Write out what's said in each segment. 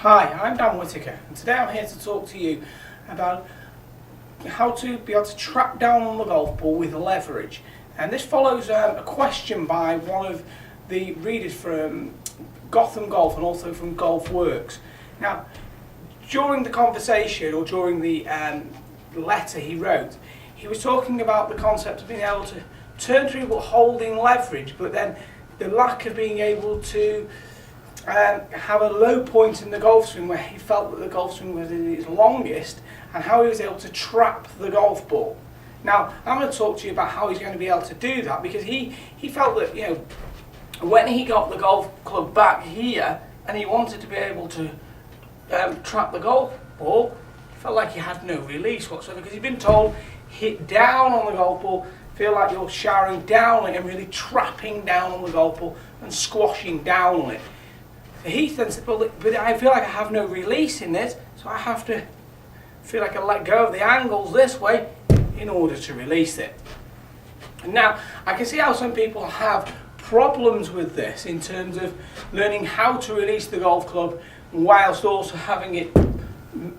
Hi, I'm Dan Whittaker, and today I'm here to talk to you about how to be able to trap down on the golf ball with leverage. And this follows a question by one of the readers from Gotham Golf and also from Golf Works. Now, during the conversation or during the letter he wrote, he was talking about the concept of being able to turn through but holding leverage, but then the lack of being able to have a low point in the golf swing where he felt that the golf swing was at its longest, and how he was able to trap the golf ball. Now, I'm going to talk to you about how he's going to be able to do that, because he felt that, you know, when he got the golf club back here and he wanted to be able to trap the golf ball, he felt like he had no release whatsoever, because he'd been told hit down on the golf ball, feel like you're showering down on it and really trapping down on the golf ball and squashing down on it. He then said, well, but I feel like I have no release in this, so I have to feel like I let go of the angles this way in order to release it. And now, I can see how some people have problems with this in terms of learning how to release the golf club whilst also having it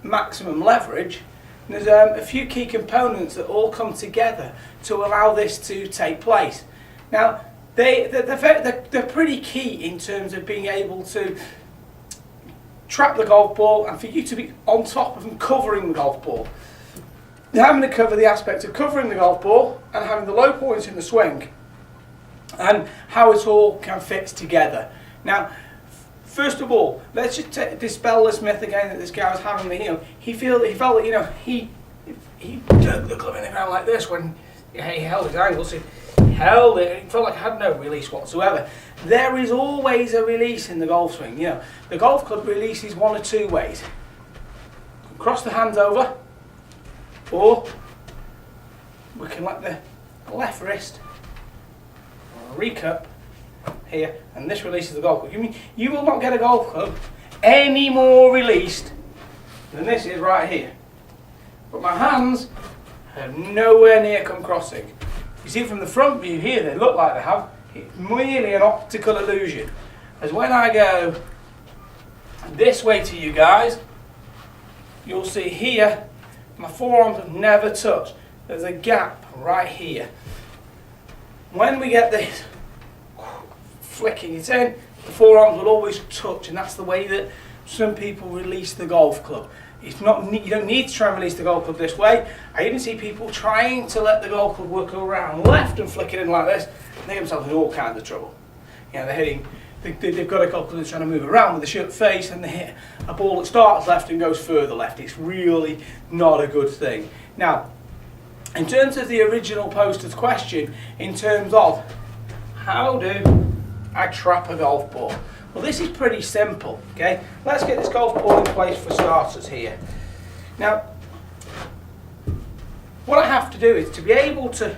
maximum leverage. And there's a few key components that all come together to allow this to take place. Now, they're pretty key in terms of being able to trap the golf ball and for you to be on top of and covering the golf ball. Now I'm going to cover the aspect of covering the golf ball and having the low points in the swing and how it all kind of fits together. Now, first of all, let's just dispel this myth again that this guy was having he felt that he dug the club in the ground like this when he held his angles. He held it, it felt like it had no release whatsoever. There is always a release in the golf swing. The golf club releases one or two ways. Cross the hands over, or we can let the left wrist recup here, and this releases the golf club. You will not get a golf club any more released than this is right here. But my hands have nowhere near come crossing. You see from the front view here, they look like they have. It's merely an optical illusion. As when I go this way to you guys, you'll see here, my forearms have never touched. There's a gap right here. When we get this flicking it in, the forearms will always touch, and that's the way that some people release the golf club. It's not, you don't need to try and release the golf club this way. I even see people trying to let the golf club work around left and flick it in like this, and they get themselves in all kinds of trouble. They're hitting, they've got a golf club that's trying to move around with a shut face, and they hit a ball that starts left and goes further left. It's really not a good thing. Now, in terms of the original poster's question, in terms of how do I trap a golf ball? Well, this is pretty simple, okay? Let's get this golf ball in place for starters here. Now, what I have to do is to be able to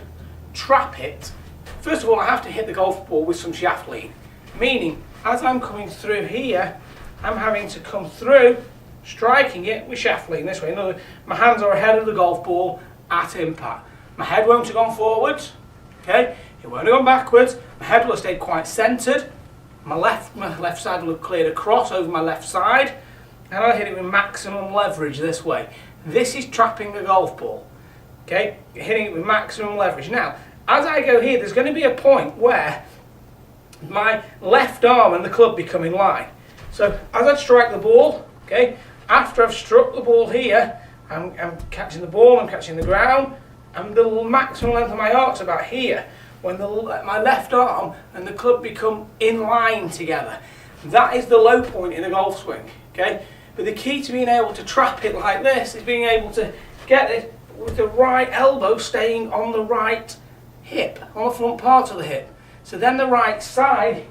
trap it, first of all, I have to hit the golf ball with some shaft lean. Meaning, as I'm coming through here, I'm having to come through, striking it with shaft lean this way. In other words, my hands are ahead of the golf ball at impact. My head won't have gone forwards, okay? It won't have gone backwards. My head will have stayed quite centred. My left side will have cleared across over my left side, and I'll hit it with maximum leverage this way. This is trapping the golf ball, okay? Hitting it with maximum leverage. Now, as I go here, there's going to be a point where my left arm and the club become in line. So as I strike the ball, okay, after I've struck the ball here, I'm catching the ball, I'm catching the ground, and the maximum length of my arc's about here. When my left arm and the club become in line together. That is the low point in a golf swing, okay? But the key to being able to trap it like this is being able to get it with the right elbow staying on the right hip, on the front part of the hip. So then the right side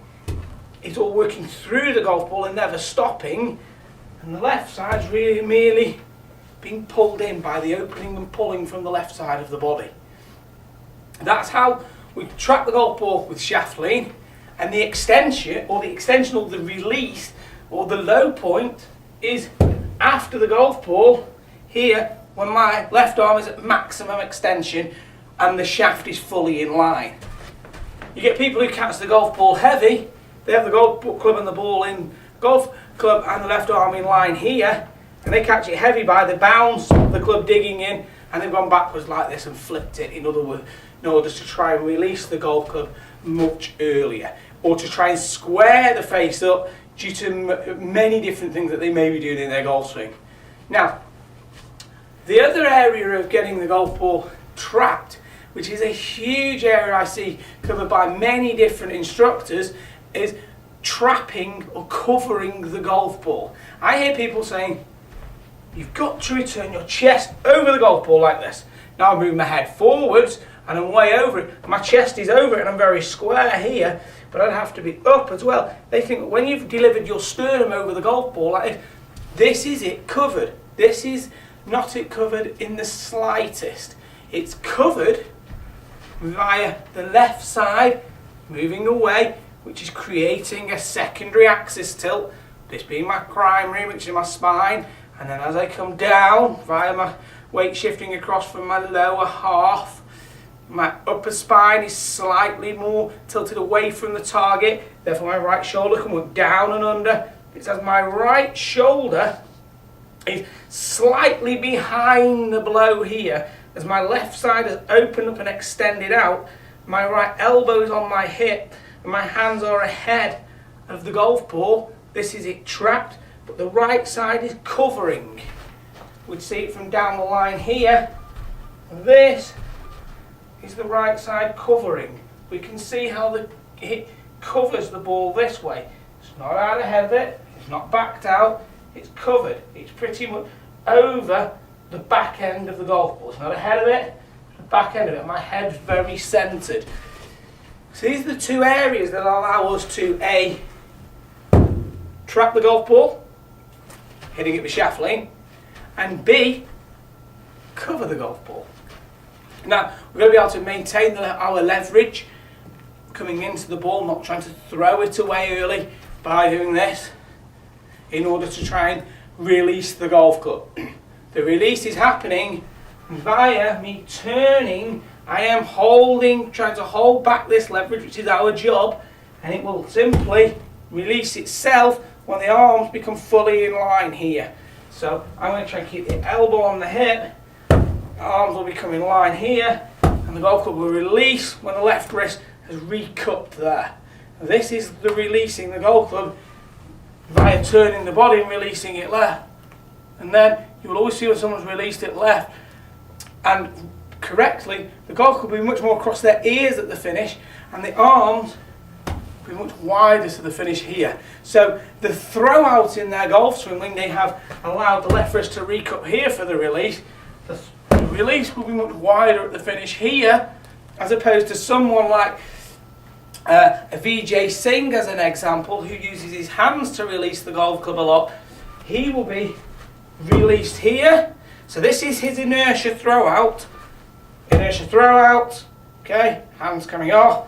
is all working through the golf ball and never stopping, and the left side's really merely being pulled in by the opening and pulling from the left side of the body. That's how we trap the golf ball with shaft lean, and the extension or the release or the low point is after the golf ball here when my left arm is at maximum extension and the shaft is fully in line. You get people who catch the golf ball heavy, they have the golf club and the ball in golf club and the left arm in line here, and they catch it heavy by the bounce of the club digging in, and they've gone backwards like this and flipped it, in other words, in order to try and release the golf club much earlier, or to try and square the face up due to many different things that they may be doing in their golf swing. Now, the other area of getting the golf ball trapped, which is a huge area I see covered by many different instructors, is trapping or covering the golf ball. I hear people saying, you've got to return your chest over the golf ball like this. Now I move my head forwards and I'm way over it. My chest is over it and I'm very square here, but I'd have to be up as well. They think that when you've delivered your sternum over the golf ball like this is it covered. This is not it covered in the slightest. It's covered via the left side moving away, which is creating a secondary axis tilt, this being my primary, which is my spine, and then as I come down via my weight shifting across from my lower half, my upper spine is slightly more tilted away from the target, therefore my right shoulder can work down and under. It's as my right shoulder is slightly behind the blow here, as my left side has opened up and extended out, my right elbow is on my hip, and my hands are ahead of the golf ball. This is it trapped, but the right side is covering. We'd see it from down the line here. This is the right side covering. We can see how it covers the ball this way. It's not out ahead of it, it's not backed out, it's covered. It's pretty much over the back end of the golf ball. It's not ahead of it, it's the back end of it. My head's very centred. So these are the two areas that allow us to A, trap the golf ball, hitting it with shaft lane, and B, cover the golf ball. Now, we're going to be able to maintain our leverage coming into the ball, not trying to throw it away early by doing this, in order to try and release the golf club. The release is happening via me turning. I am holding, trying to hold back this leverage, which is our job, and it will simply release itself when the arms become fully in line here. So I'm going to try and keep the elbow on the hip, the arms will become in line here, and the golf club will release when the left wrist has recupped there. This is the releasing the golf club via turning the body and releasing it left. And then you will always see when someone's released it left and correctly, the golf club will be much more across their ears at the finish, and the arms will be much wider to the finish here. So the throw out in their golf swing, when they have allowed the left wrist to recup here for the release, the release will be much wider at the finish here, as opposed to someone like a Vijay Singh as an example, who uses his hands to release the golf club a lot. He will be released here. So this is his inertia throw out. Inertia throw out. Okay, hands coming off.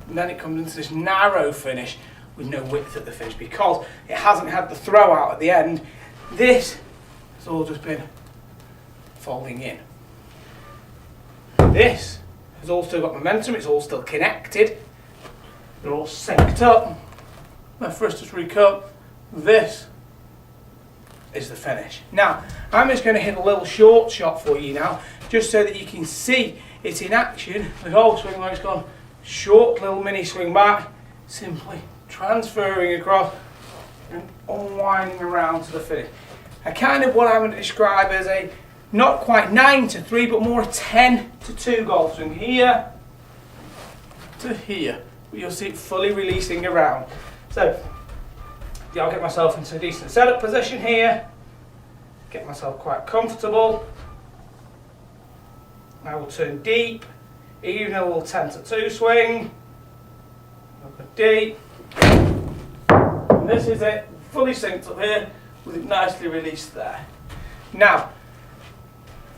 And then it comes into this narrow finish with no width at the finish because it hasn't had the throw out at the end. This has all just been folding in. This has all still got momentum, it's all still connected. They're all synced up. Left wrist is recut. This is the finish. Now, I'm just going to hit a little short shot for you now, just so that you can see it in action. The golf swing where it's gone short little mini swing back, simply transferring across and unwinding around to the finish. A kind of what I'm going to describe as a not quite 9 to 3, but more a 10 to 2 golf swing. Here to here. You'll see it fully releasing around. So I'll get myself into a decent setup position here, get myself quite comfortable. I will turn deep, even a little 10 to 2 swing, up deep, and this is it, fully synced up here, with it nicely released there. Now,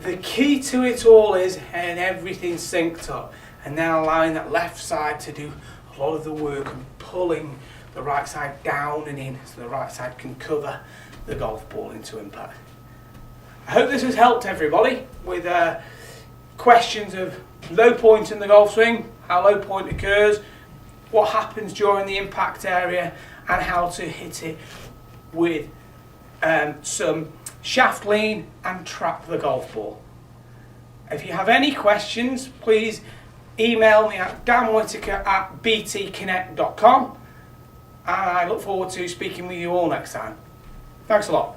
the key to it all is having everything synced up, and then allowing that left side to do a lot of the work and pulling the right side down and in so the right side can cover the golf ball into impact. I hope this has helped everybody with questions of low point in the golf swing, how low point occurs, what happens during the impact area, and how to hit it with some shaft lean and trap the golf ball. If you have any questions, please email me at danwhitaker@btconnect.com, and I look forward to speaking with you all next time. Thanks a lot.